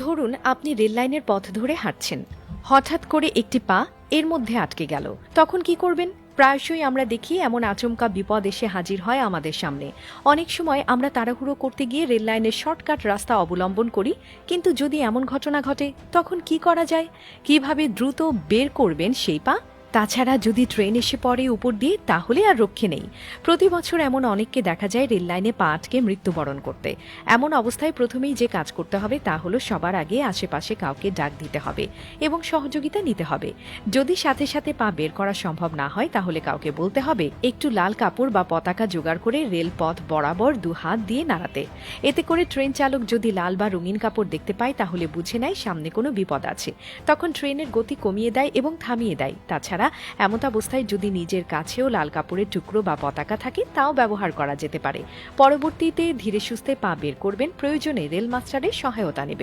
ধরুন আপনি রেল লাইনের পথ ধরে হাঁটছেন, হঠাৎ করে একটি পা এর মধ্যে আটকে গেল। তখন কি করবেন? প্রায়শই আমরা দেখি এমন আচমকা বিপদ এসে হাজির হয় আমাদের সামনে। অনেক সময় আমরা তাড়াহুড়ো করতে গিয়ে রেল লাইনের শর্টকাট রাস্তা অবলম্বন করি, কিন্তু যদি এমন ঘটনা ঘটে তখন কি করা যায়? কিভাবে দ্রুত বের করবেন সেই পা? তাছাড়া যদি ট্রেন এসে পড়ে উপর দিয়ে, তাহলে আর রক্ষে নেই। প্রতি বছর এমন অনেককে দেখা যায় রেল লাইনে পা আটকে মৃত্যুবরণ করতে। এমন অবস্থায় প্রথমেই যে কাজ করতে হবে তা হলো সবার আগে আশেপাশে কাউকে ডাক দিতে হবে এবং সহযোগিতা নিতে হবে। যদি সাথে সাথে পা বের করা সম্ভব না হয়, তাহলে কাউকে বলতে হবে একটু লাল কাপড় বা পতাকা জোগাড় করে রেলপথ বরাবর দু হাত দিয়ে নাড়াতে। এতে করে ট্রেন চালক যদি লাল বা রঙিন কাপড় দেখতে পায়, তাহলে বুঝে নেয় সামনে কোনো বিপদ আছে। তখন ট্রেনের গতি কমিয়ে দেয় এবং থামিয়ে দেয়। তাছাড়া এমত অবস্থায় যদি নিজের কাছেও লাল কাপড়ের টুকরো বা পতাকা থাকে, তাও ব্যবহার করা যেতে পারে। পরবর্তীতে ধীরে সুস্থে পা বের করবেন, প্রয়োজনে রেল মাস্টারের সহায়তা নেবেন।